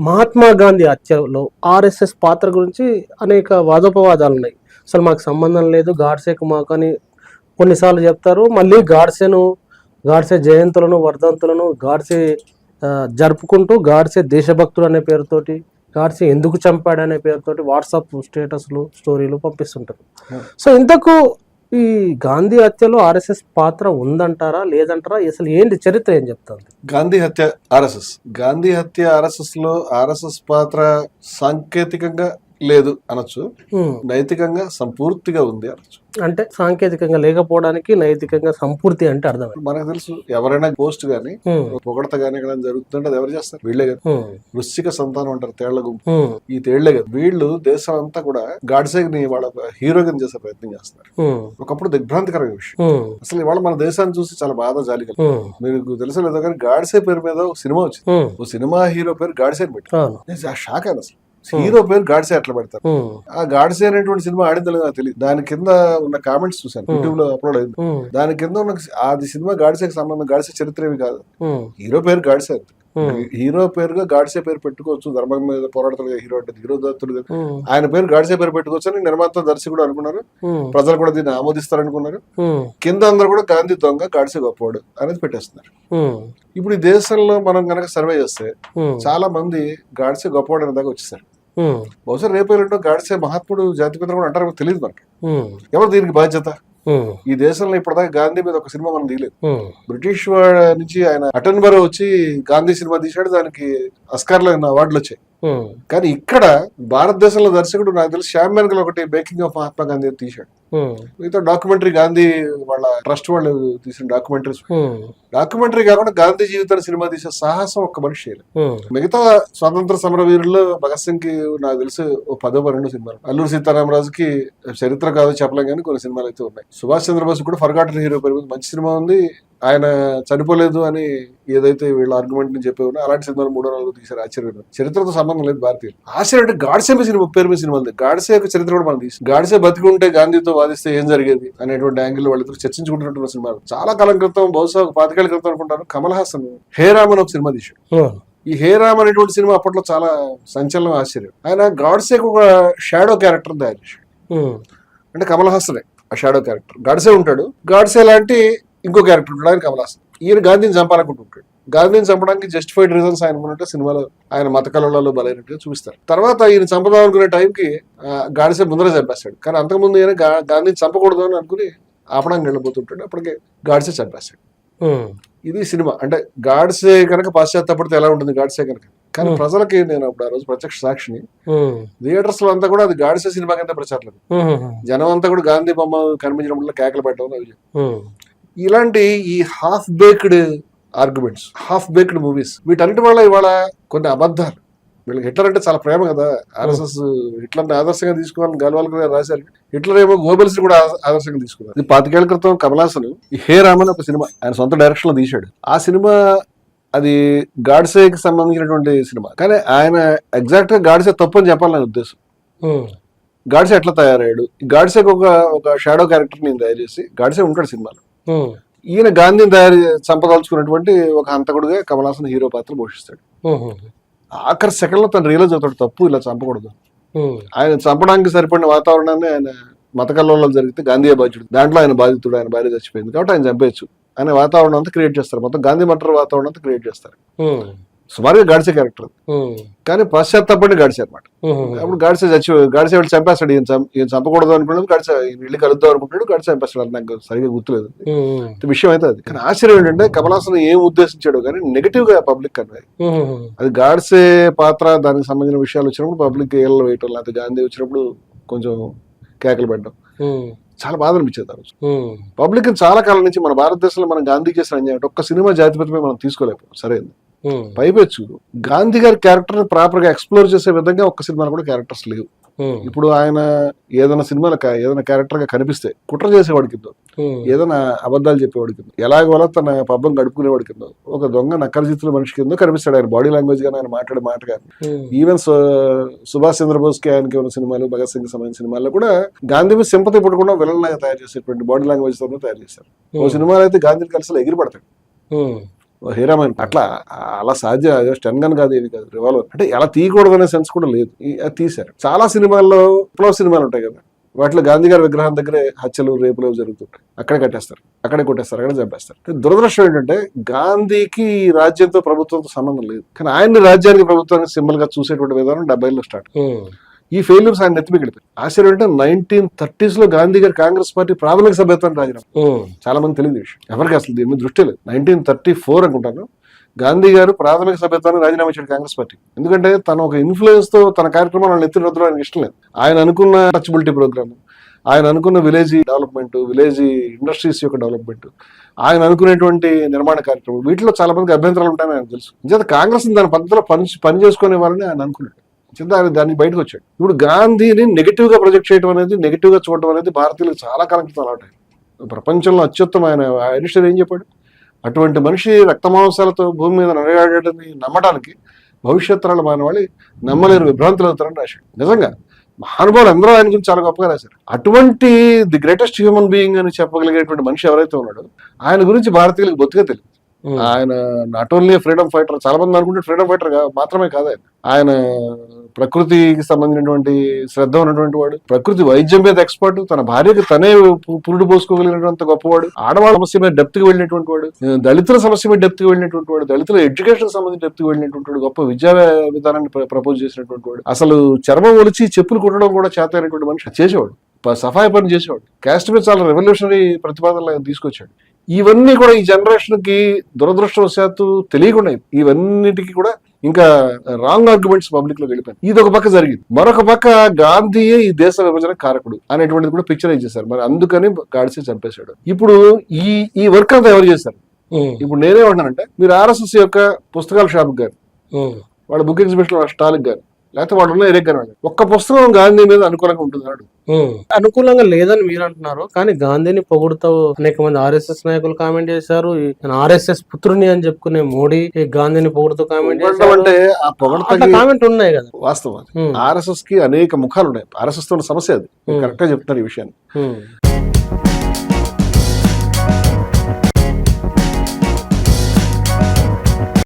మహాత్మా గాంధీ హత్యలో ఆర్ఎస్ఎస్ పాత్ర గురించి అనేక వాదోపవాదాలు ఉన్నాయి. అసలు మాకు సంబంధం లేదు, గాడ్సేకు మాకు అని కొన్నిసార్లు చెప్తారు. మళ్ళీ గాడ్సే జయంతులను, వర్ధంతులను గాడ్సే జరుపుకుంటూ గాడ్సే దేశభక్తుడు అనే పేరుతోటి, గాడ్సే ఎందుకు చంపాడు అనే పేరుతోటి వాట్సాప్ స్టేటస్లు, స్టోరీలు పంపిస్తుంటారు. సో ఇంతకు ఈ గాంధీ హత్యలో ఆర్ఎస్ఎస్ పాత్ర ఉందంటారా, లేదంటారా? అసలు ఏంటి చరిత్ర ఏం చెప్తుంది? గాంధీ హత్య ఆర్ఎస్ఎస్ లో ఆర్ఎస్ఎస్ పాత్ర సాంకేతికంగా లేదు అనొచ్చు, నైతికంగా సంపూర్తిగా ఉంది అనొచ్చు. అంటే సాంకేతికంగా లేకపోవడానికి నైతికంగా సంపూర్తి అంటే అర్థం. మనకు తెలుసు, ఎవరైనా పోస్ట్ గానీ పొగడత గానీ ఎక్కడ జరుగుతుంటే అది ఎవరు చేస్తారు? వీళ్ళే కదా. వృశ్చిక సంతానం అంటారు, తేళ్ల గుంపు. ఈ తేళ్లే కదా. వీళ్ళు దేశం అంతా కూడా గాడ్సేని వాళ్ళ హీరోగా చేసే ప్రయత్నం చేస్తున్నారు. ఒకప్పుడు దిగ్భ్రాంతికరమైన విషయం. అసలు ఇవాళ మన దేశాన్ని చూసి చాలా బాధ జాలి కలిగింది. మీకు తెలుసో లేదో కానీ గాడ్సే పేరు మీద ఒక సినిమా వచ్చింది. ఓ సినిమా హీరో పేరు గాడ్సే అని పెట్టారు. షాక్ అయిన అసలు హీరో పేరు గాడ్సే అట్లా పెడతారు. ఆ గాడ్సే అనేటువంటి సినిమా ఆడిందో నాకు తెలియదు. దాని కింద ఉన్న కామెంట్స్ చూసాను, యూట్యూబ్ లో అప్లోడ్ అయింది. దాని కింద ఉన్న అది సినిమా గాడ్సేకి సంబంధం, గాడ్సే చరిత్ర ఏమి కాదు. హీరో పేరు గాడ్సే. హీరో పేరుగా గాడ్సే పేరు పెట్టుకోవచ్చు. ధర్మం మీద పోరాడతాడు హీరో అంటే, హీరో దత్తుడు. ఆయన పేరు గాడ్సే పేరు పెట్టుకోవచ్చు అని నిర్మాత, దర్శకుడు అనుకున్నారు. ప్రజలు కూడా దీన్ని ఆమోదిస్తారు అనుకున్నారు. కింద అందరూ కూడా గాంధీ దొంగ, గాడ్సే గొప్పవాడు అనేది పెట్టేస్తున్నారు. ఇప్పుడు ఈ దేశంలో మనం కనుక సర్వే చేస్తే చాలా మంది గాడ్సే గొప్పవాడు అనే దాకా వచ్చేసారు. బహుశా రేపు గాడ్సే మహాత్ముడు, జాతిపిత కూడా అంటారు, తెలియదు మనకి. ఎవరు దీనికి బాధ్యత? ఈ దేశంలో ఇప్పటిదాకా గాంధీ మీద ఒక సినిమా మనం తీయలేదు. బ్రిటిష్ నుంచి ఆయన అటెన్బరో వచ్చి గాంధీ సినిమా తీశాడు, దానికి ఆస్కార్లో అవార్డులు వచ్చాయి. కానీ ఇక్కడ భారతదేశంలో దర్శకుడు నాకు తెలిసి శ్యామ్ బెనగల్ ఒకటి మేకింగ్ ఆఫ్ మహాత్మా గాంధీ తీశాడు. మిగతా డాక్యుమెంటరీ గాంధీ వాళ్ళ ట్రస్ట్ వాళ్ళు తీసిన డాక్యుమెంటరీ కాకుండా గాంధీ జీవితాన్ని సినిమా తీసే సాహసం ఒక్క మనిషి చేయలేదు. మిగతా స్వాతంత్ర సమర వీరుల్లో భగత్ సింగ్ కి నాకు తెలిసి 10-12 సినిమాలు, అల్లూరి సీతారామరాజుకి చరిత్ర కాదు చెప్పలేం కానీ కొన్ని సినిమాలు అయితే ఉన్నాయి. సుభాష్ చంద్రబోస్ కూడా ఫర్గాటన్ హీరో పేరు మంచి సినిమా ఉంది. ఆయన చనిపోలేదు అని ఏదైతే వీళ్ళ ఆర్గ్యుమెంట్ ని చెప్పేవారు, అలాంటి సినిమాలు 3-4 తీశారు. ఆశ్చర్యం. చరిత్రతో సంబంధం లేదు భారతీయులు. ఆశ్చర్యం అంటే గాడ్సే సినిమా పేరు మీద సినిమా ఉంది. గాడ్సే యొక్క చరిత్ర కూడా మనం తీసి, గాడ్సే బతికుంటే గాంధీతో వాదిస్తే ఏం జరిగేది అనేటువంటి యాంగిల్ వాళ్ళిద్దరు చర్చించుకుంటున్న సినిమాలు. చాలా కాలం క్రితం, బహుశా 25 ఏళ్ల క్రితం అనుకుంటాను, కమల్ హాసన్ హే రామ్ అని ఒక సినిమా తీశాడు. ఈ హే రామ్ అనేటువంటి సినిమా అప్పట్లో చాలా సంచలనం, ఆశ్చర్యం. ఆయన గాడ్సేకి ఒక షాడో క్యారెక్టర్ తయారు చేశాడు. అంటే కమల్ హాసనే ఆ షాడో క్యారెక్టర్. గాడ్సే ఉంటాడు, గాడ్సే లాంటి ఇంకో క్యారెక్టర్ ఉంటాడు, ఆయన కమల్ హాసన్. ఈయన గాంధీని చంపాలనుకుంటుంటాడు. గాంధీని చంపడానికి జస్టిఫైడ్ రీజన్స్ ఆయన ఉన్నట్టు సినిమాలో ఆయన మత కళలలో బలైనట్టుగా చూపిస్తారు. తర్వాత ఈయన చంపదాం అనుకునే టైంకి గాడ్సే ముందర చంపేస్తాడు. కానీ అంతకుముందు ఈయన గాంధీని చంపకూడదు అని అనుకుని ఆపడానికి వెళ్ళిపోతుంటాడు. అప్పటికే గాడ్సే చంపేస్తాడు. ఇది సినిమా. అంటే గాడ్సే కనుక పాశ్చాత్యపడితే ఎలా ఉంటుంది గాడ్సే కనుక. కానీ ప్రజలకి, నేను అప్పుడు ఆ రోజు ప్రత్యక్ష సాక్షిని, థియేటర్స్ లో అంతా కూడా అది గాడ్సే సినిమా కింద ప్రచారం. జనం అంతా కూడా గాంధీ బొమ్మ కనిపించినప్పుడు కేకలు పెట్టడం. ఇలాంటి ఈ half baked arguments, half baked movies, వీటన్నిటి వల్ల ఇవాళ కొన్ని అబద్ధాలు. వీళ్ళకి హిట్లర్ అంటే చాలా ప్రేమ కదా. ఆర్ఎస్ఎస్ హిట్లర్ని ఆదర్శంగా తీసుకోవాలని గల్వాల్కర్ గారు రాశారు. హిట్లర్ ఏమో గోబెల్స్ కూడా ఆదర్శంగా తీసుకున్నారు. ఇది 25 ఏళ్ల క్రితం కమల్ హాసన్ ఈ హే రామ్ అని ఒక సినిమా ఆయన సొంత డైరెక్షన్ లో తీశాడు. ఆ సినిమా అది గాడ్సేకి సంబంధించినటువంటి సినిమా. కానీ ఆయన ఎగ్జాక్ట్ గా గాడ్సే తప్పు అని చెప్పాలని నా ఉద్దేశం. గాడ్సే ఎట్లా తయారయ్యాడు, గాడ్సేకి ఒక షాడో క్యారెక్టర్ నేను తయారు చేసి, గాడ్సే ఉంటాడు సినిమాలో, ఈయన గాంధీని చంపదలుచుకున్నటువంటి ఒక హంతకుడుగా కమల్ హాసన్ హీరో పాత్ర పోషిస్తాడు. ఆఖరి సెకండ్ లో తను రియలైజ్ అవుతాడు, తప్పు ఇలా చంపకూడదు. ఆయన చంపడానికి సరిపడిన వాతావరణాన్ని ఆయన మత కల్లోలం జరిగితే గాంధీ బాధ్యుడు, దాంట్లో ఆయన బాధితుడు, ఆయన భార్య చచ్చిపోయింది కాబట్టి ఆయన చంపేయచ్చు అనే వాతావరణం అంతా క్రియేట్ చేస్తారు. మొత్తం గాంధీ మటర్ వాతావరణం అంతా క్రియేట్ చేస్తారు. సుమారుగా గాడ్సే క్యారెక్టర్, కానీ పశ్చాత్తాపడి గాడ్సే అనమాట. అప్పుడు గాడ్సే వెళ్ళి చంపేస్తాడు. ఈయన చంపకూడదు అనుకున్నాడు, గాడ్సే వెళ్ళి కలుద్దాం అనుకుంటాడు, గాడ్సే చంపేస్తాడు. అది నాకు సరిగ్గా గుర్తులేదు విషయం అయితే అది. కానీ ఆశ్చర్యం ఏంటంటే కమల్ హాసన్ ఏం ఉద్దేశించాడు కానీ నెగిటివ్ గా పబ్లిక్ అన్నది. అది గాడ్సే పాత్ర, దానికి సంబంధించిన విషయాలు వచ్చినప్పుడు పబ్లిక్ ఏళ్ళు వేయటం, లేకపోతే గాంధీ వచ్చినప్పుడు కొంచెం కేకలు పెట్టడం చాలా బాధ అనిపించేది ఆ రోజు. పబ్లిక్ చాలా కాలం నుంచి మన భారతదేశంలో మనం గాంధీ చేసిన అన్యాయం ఒక్క సినిమా జాతిపతమే మనం తీసుకోలేకపోయాం. సరైనది. పైపెచ్చు గాంధీ గారి క్యారెక్టర్ ప్రాపర్ గా ఎక్స్ప్లోర్ చేసే విధంగా ఒక్క సినిమాలో కూడా క్యారెక్టర్స్ లేవు. ఇప్పుడు ఆయన ఏదైనా సినిమాలో ఏదైనా క్యారెక్టర్ గా కనిపిస్తే కుట్ర చేసేవాడి కింద, ఏదైనా అబద్ధాలు చెప్పేవాడి కింద, ఎలాగోలా తన పబ్బం గడుపుకునేవాడి కింద, ఒక దొంగ నక్కరజిత్తుల మనిషి కింద కనిపిస్తాడు. ఆయన బాడీ లాంగ్వేజ్ గానీ, ఆయన మాట్లాడే మాట కానీ. ఈవెన్ సుభాష్ చంద్రబోస్ కి ఆయనకి ఉన్న సినిమాలు, భగత్ సింగ్ సంబంధించిన సినిమాల్లో కూడా గాంధీ మీద సింపతి పుట్టకుండా విలన్ లాగా తయారు చేసేటువంటి బాడీ లాంగ్వేజ్ తో తయారు చేశారు. ఓ సినిమాలో అయితే గాంధీని కలిసి ఎగిరి పడతాడు. హీరామైన అట్లా అలా సాధ్యం. స్టెన్ గన్ కాదు, ఏది కాదు, రివాల్వర్. అంటే ఎలా తీయకూడదు అనే సెన్స్ కూడా లేదు, అది తీశారు. చాలా సినిమాల్లో విప్లవ సినిమాలు ఉంటాయి కదా, వాటిలో గాంధీ గారి విగ్రహం దగ్గరే హత్యలు, రేపులు జరుగుతుంటాయి. అక్కడే కట్టేస్తారు, అక్కడే కొట్టేస్తారు, అక్కడే చంపేస్తారు. దురదృష్టం ఏంటంటే గాంధీకి రాజ్యంతో ప్రభుత్వంతో సంబంధం లేదు, కానీ ఆయన్ని రాజ్యానికి ప్రభుత్వానికి సింబల్ గా చూసేటువంటి విధానం 70లో స్టార్ట్. ఈ ఫెయిల్యూర్స్ ఆయన నెత్తిమీకి వెళ్ళిపోయి. ఆశ్చర్యం అంటే 1930s లో గాంధీ గారి కాంగ్రెస్ పార్టీ ప్రాథమిక సభ్యత్వాన్ని రాజీనామా. చాలా మంది తెలియదు విషయం, ఎవరికి అసలు దీని మీద దృష్టి లేదు. 1934 అనుకుంటాను గాంధీ గారు ప్రాథమిక సభ్యత్వాన్ని రాజీనామా ఇచ్చాడు కాంగ్రెస్ పార్టీ. ఎందుకంటే తన ఒక ఇన్ఫ్లుయెన్స్ తో తన కార్యక్రమాలను ఎత్తి రొద్దడం ఆయనకి ఇష్టం లేదు. ఆయన అనుకున్న టచబిలిటీ ప్రోగ్రామ్, ఆయన అనుకున్న విలేజ్ డెవలప్మెంట్, విలేజ్ ఇండస్ట్రీస్ యొక్క డెవలప్మెంట్, ఆయన అనుకునేటువంటి నిర్మాణ కార్యక్రమం, వీటిలో చాలా మందికి అభ్యంతరాలు ఉంటాయని ఆయన తెలుసు. నిజంగా కాంగ్రెస్ దాని పద్ధతిలో పని చేసుకునే వాళ్ళని ఆయన అనుకున్నాడు. ఆయన దానికి బయటకు వచ్చాడు. ఇప్పుడు గాంధీని నెగిటివ్ గా ప్రొజెక్ట్ చేయడం అనేది, నెగిటివ్ గా చూడడం అనేది భారతీయులకు చాలా కాలం క్రితం అలవాటు. ప్రపంచంలో అత్యుత్తమైన ఐన్స్టీన్ ఏం చెప్పాడు, అటువంటి మనిషి రక్తమాంసాలతో భూమి మీద నడగాడని నమ్మడానికి భవిష్యత్ తరాల మానవాళి నమ్మలేరు, విభ్రాంతులు అవుతారని రాశాడు. నిజంగా మహానుభావులు అందరూ ఆయన గురించి చాలా గొప్పగా రాశారు. అటువంటి ది గ్రేటెస్ట్ హ్యూమన్ బీయింగ్ అని చెప్పగలిగేటువంటి మనిషి ఎవరైతే ఉన్నాడో ఆయన గురించి భారతీయులకు బొత్తుగా తెలియదు. ఆయన నాట్ ఓన్లీ ఫ్రీడమ్ ఫైటర్, చాలా మంది అనుకుంటే ఫ్రీడమ్ ఫైటర్ మాత్రమే కాదు, ఆయన ప్రకృతికి సంబంధించినటువంటి శ్రద్ధ ఉన్నటువంటి వాడు, ప్రకృతి వైద్యం మీద ఎక్స్పర్ట్, తన భార్యకి తనే పురుడు పోసుకోగలిగినటువంటి గొప్పవాడు, ఆడవాళ్ళ సమస్య మీద డెప్త్ కి వెళ్ళినటువంటి వాడు, దళితుల సమస్య మీద డెప్త్ కి వెళ్ళినటువంటి వాడు, దళితుల ఎడ్యుకేషన్ సంబంధించి డెప్త్ కి వెళ్ళినటువంటి వాడు, గొప్ప విద్యా విధానాన్ని ప్రపోజ్ చేసినటువంటి వాడు, అసలు చర్మం ఒలిచి చెప్పులు కుట్టడం కూడా చేత అయినటువంటి మనిషి చేసేవాడు, సఫాయి పని చేసేవాడు, క్యాస్ట్ మీద చాలా రెవల్యూషనరీ ప్రతిపాదనలు తీసుకొచ్చాడు. ఇవన్నీ కూడా ఈ జనరేషన్ కి దురదృష్టవశాత్తు తెలియకుండా ఇవన్నిటికీ కూడా ఇంకా రాంగ్ ఆర్గ్యుమెంట్స్ పబ్లిక్ లో వెళ్ళిపోయింది. ఇది ఒక పక్క జరిగింది. మరొక పక్క గాంధీయే ఈ దేశ విభజన కారకుడు అనేటువంటిది కూడా పిక్చరైజ్ చేశారు. మరి అందుకని గాడ్సే చంపేశాడు. ఇప్పుడు ఈ వర్క్ అంతా ఎవరు చేశారు? ఇప్పుడు నేనేమంటానంటే, మీరు ఆర్ఎస్ఎస్ యొక్క పుస్తకాల షాప్ గారు, వాళ్ళ బుక్ ఎగ్జిబిషన్ స్టాల్ గారు, లేకపోతే వాళ్ళు ఉన్న ఏరియా గారు, ఒక్క పుస్తకం గాంధీ మీద అనుకూలంగా ఉంటుంది. అనుకూలంగా లేదని మీరు అంటున్నారు, కానీ గాంధీని పొగుడుతూ అనేక మంది ఆర్ఎస్ఎస్ నాయకులు కామెంట్ చేశారు. ఆర్ఎస్ఎస్ పుత్రుని అని చెప్పుకునే మోడీ గాంధీని పొగుడుతూ కామెంట్ చేశారు. అంటే ఆ పొగడత కామెంట్ ఉన్నాయి కదా. వాస్తవం, ఆర్ఎస్ఎస్ కి అనేక ముఖాలు ఉన్నాయి. ఆర్ఎస్ఎస్ తో సమస్య అది, కరెక్ట్ గా చెప్తున్నారు ఈ విషయాన్ని.